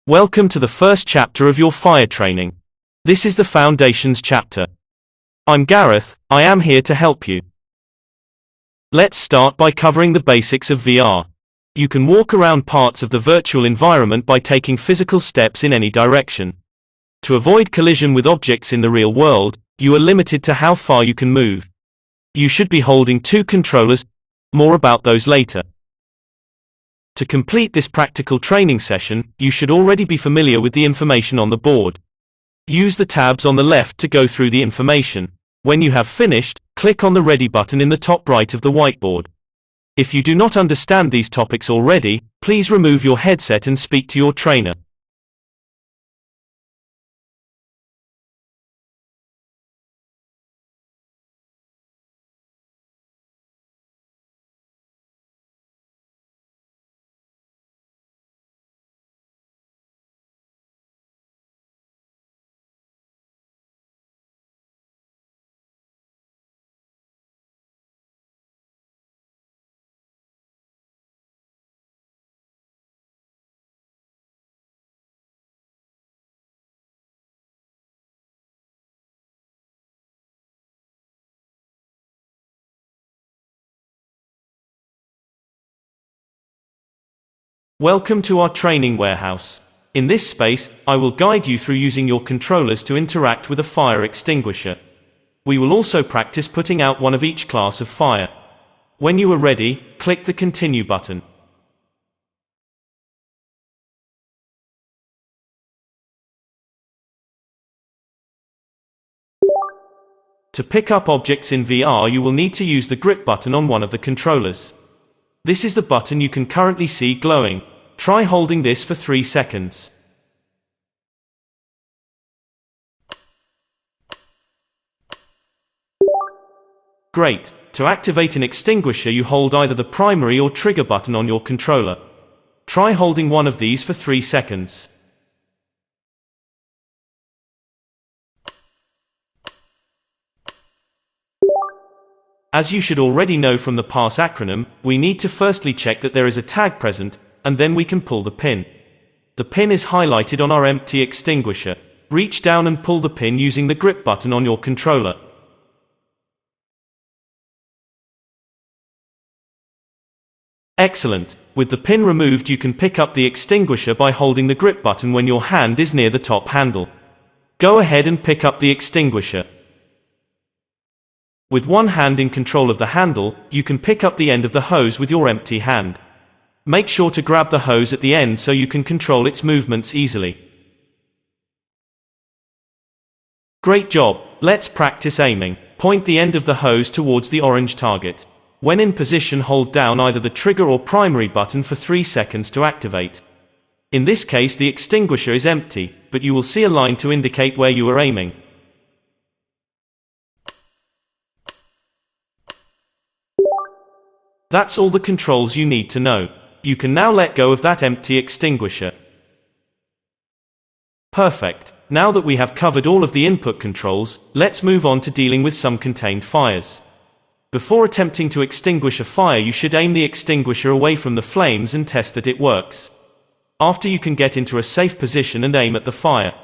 Welcome to the first chapter of your fire training. This is the Foundations chapter. I'm Gareth, I am here to help you. Let's start by covering the basics of VR. You can walk around parts of the virtual environment by taking physical steps in any direction. To avoid collision with objects in the real world, you are limited to how far you can move. You should be holding two controllers, more about those later. To complete this practical training session, you should already be familiar with the information on the board. Use the tabs on the left to go through the information. When you have finished, click on the Ready button in the top right of the whiteboard. If you do not understand these topics already, please remove your headset and speak to your trainer. Welcome to our training warehouse. In this space, I will guide you through using your controllers to interact with a fire extinguisher. We will also practice putting out one of each class of fire. When you are ready, click the Continue button. To pick up objects in VR, you will need to use the grip button on one of the controllers. This is the button you can currently see glowing. Try holding this for 3 seconds. Great! To activate an extinguisher, you hold either the primary or trigger button on your controller. Try holding one of these for 3 seconds. As you should already know from the PASS acronym, we need to firstly check that there is a tag present, and then we can pull the pin. The pin is highlighted on our empty extinguisher. Reach down and pull the pin using the grip button on your controller. Excellent! With the pin removed, you can pick up the extinguisher by holding the grip button when your hand is near the top handle. Go ahead and pick up the extinguisher. With one hand in control of the handle, you can pick up the end of the hose with your empty hand. Make sure to grab the hose at the end so you can control its movements easily. Great job! Let's practice aiming. Point the end of the hose towards the orange target. When in position, hold down either the trigger or primary button for 3 seconds to activate. In this case, the extinguisher is empty, but you will see a line to indicate where you are aiming. That's all the controls you need to know. You can now let go of that empty extinguisher. Perfect. Now that we have covered all of the input controls, let's move on to dealing with some contained fires. Before attempting to extinguish a fire, you should aim the extinguisher away from the flames and test that it works. After, you can get into a safe position and aim at the fire.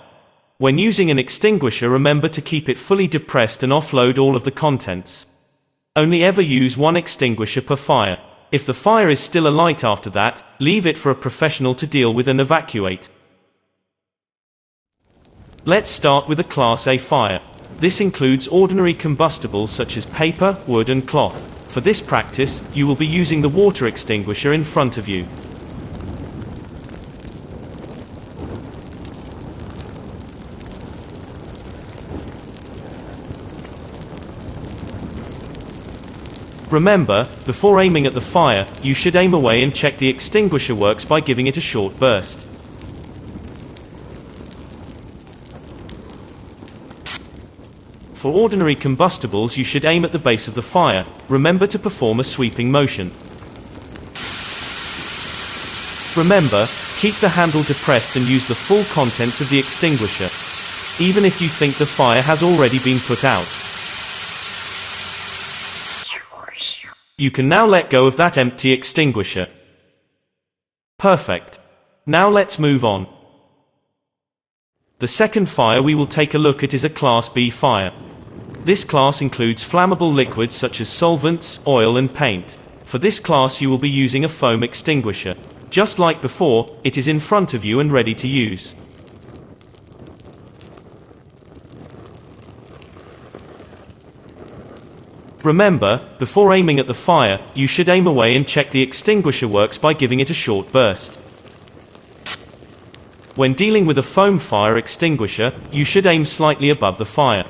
When using an extinguisher, remember to keep it fully depressed and offload all of the contents. Only ever use one extinguisher per fire. If the fire is still alight after that, leave it for a professional to deal with and evacuate. Let's start with a Class A fire. This includes ordinary combustibles such as paper, wood and cloth. For this practice, you will be using the water extinguisher in front of you. Remember, before aiming at the fire, you should aim away and check the extinguisher works by giving it a short burst. For ordinary combustibles, you should aim at the base of the fire. Remember to perform a sweeping motion. Remember, keep the handle depressed and use the full contents of the extinguisher, even if you think the fire has already been put out. You can now let go of that empty extinguisher. Perfect. Now let's move on. The second fire we will take a look at is a Class B fire. This class includes flammable liquids such as solvents, oil and paint. For this class you will be using a foam extinguisher. Just like before, it is in front of you and ready to use. Remember, before aiming at the fire, you should aim away and check the extinguisher works by giving it a short burst. When dealing with a foam fire extinguisher, you should aim slightly above the fire.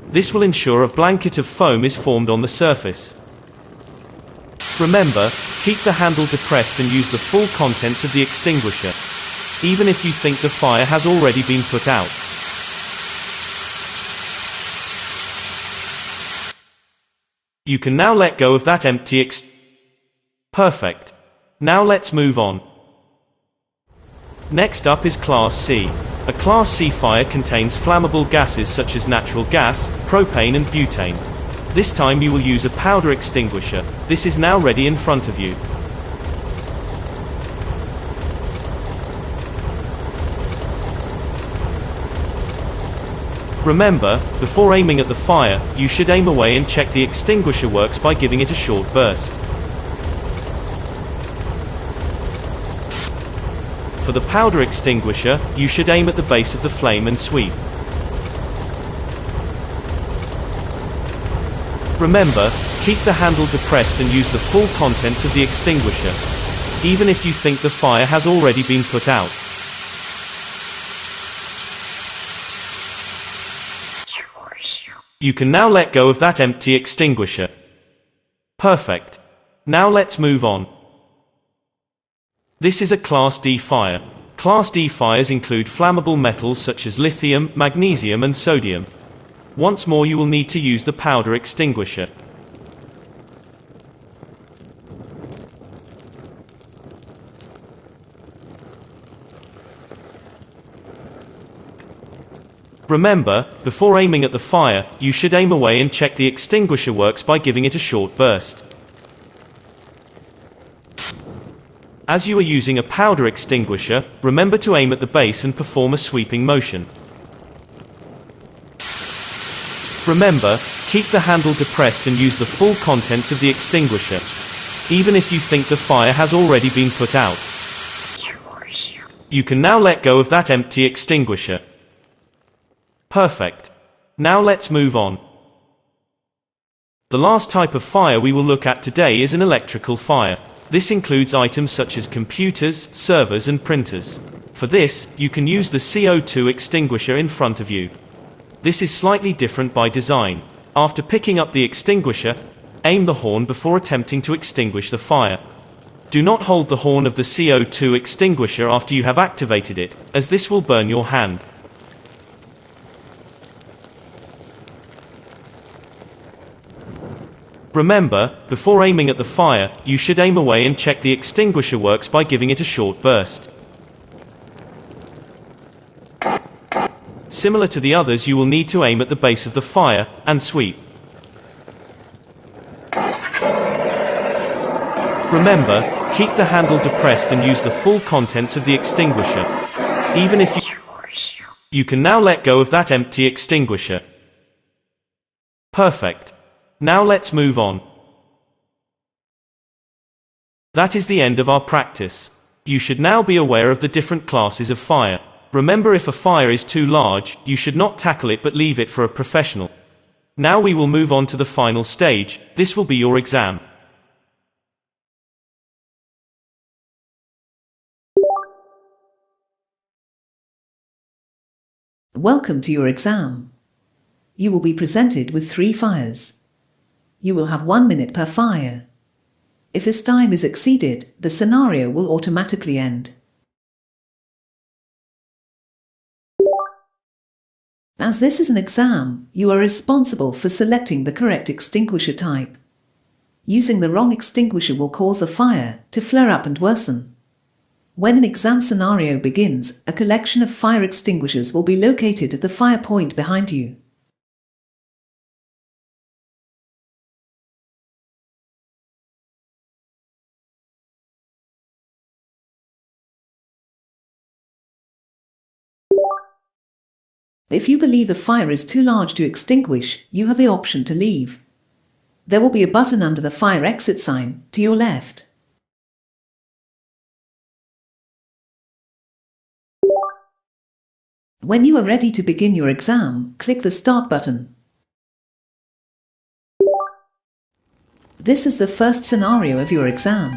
This will ensure a blanket of foam is formed on the surface. Remember, keep the handle depressed and use the full contents of the extinguisher, even if you think the fire has already been put out. You can now let go of that empty Perfect. Now let's move on. Next up is Class C. A Class C fire contains flammable gases such as natural gas, propane and butane. This time you will use a powder extinguisher. This is now ready in front of you. Remember, before aiming at the fire, you should aim away and check the extinguisher works by giving it a short burst. For the powder extinguisher, you should aim at the base of the flame and sweep. Remember, keep the handle depressed and use the full contents of the extinguisher, even if you think the fire has already been put out. You can now let go of that empty extinguisher. Perfect. Now let's move on. This is a Class D fire. Class D fires include flammable metals such as lithium, magnesium and sodium. Once more you will need to use the powder extinguisher. Remember, before aiming at the fire, you should aim away and check the extinguisher works by giving it a short burst. As you are using a powder extinguisher, remember to aim at the base and perform a sweeping motion. Remember, keep the handle depressed and use the full contents of the extinguisher, even if you think the fire has already been put out. You can now let go of that empty extinguisher. Perfect. Now let's move on. The last type of fire we will look at today is an electrical fire. This includes items such as computers, servers and printers. For this, you can use the CO2 extinguisher in front of you. This is slightly different by design. After picking up the extinguisher, aim the horn before attempting to extinguish the fire. Do not hold the horn of the CO2 extinguisher after you have activated it, as this will burn your hand. Remember, before aiming at the fire, you should aim away and check the extinguisher works by giving it a short burst. Similar to the others, you will need to aim at the base of the fire, and sweep. Remember, keep the handle depressed and use the full contents of the extinguisher, even if you can now let go of that empty extinguisher. Perfect. Now let's move on. That is the end of our practice. You should now be aware of the different classes of fire. Remember, if a fire is too large, you should not tackle it but leave it for a professional. Now we will move on to the final stage. This will be your exam. Welcome to your exam. You will be presented with 3 fires. You will have 1 minute per fire. If this time is exceeded, the scenario will automatically end. As this is an exam, you are responsible for selecting the correct extinguisher type. Using the wrong extinguisher will cause the fire to flare up and worsen. When an exam scenario begins, a collection of fire extinguishers will be located at the fire point behind you. If you believe the fire is too large to extinguish, you have the option to leave. There will be a button under the fire exit sign to your left. When you are ready to begin your exam, click the Start button. This is the first scenario of your exam.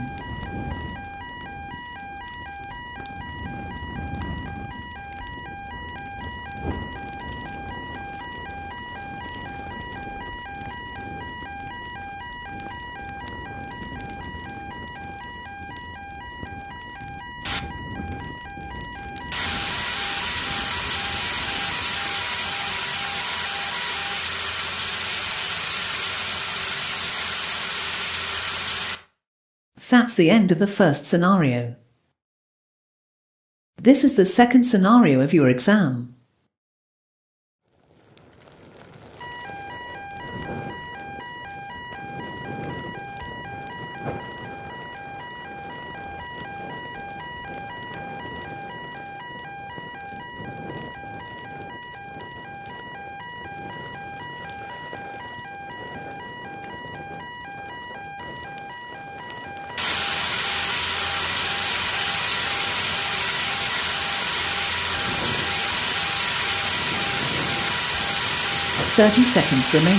That's the end of the first scenario. This is the second scenario of your exam. "30 seconds remaining.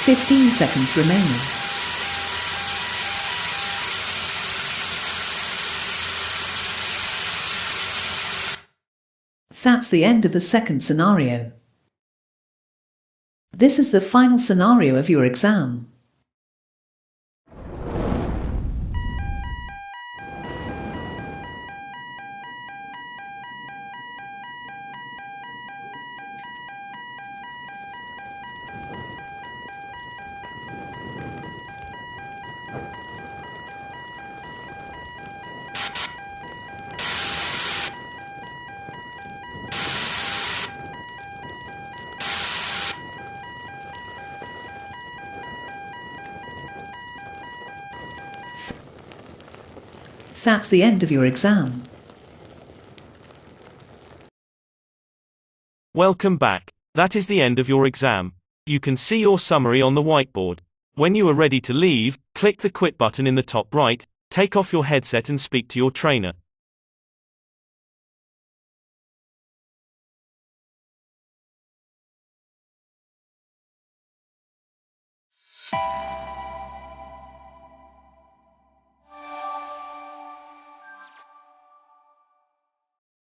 "15 seconds remaining. That's the end of the second scenario. This is the final scenario of your exam. That's the end of your exam. Welcome back. That is the end of your exam. You can see your summary on the whiteboard. When you are ready to leave, click the Quit button in the top right, take off your headset and speak to your trainer.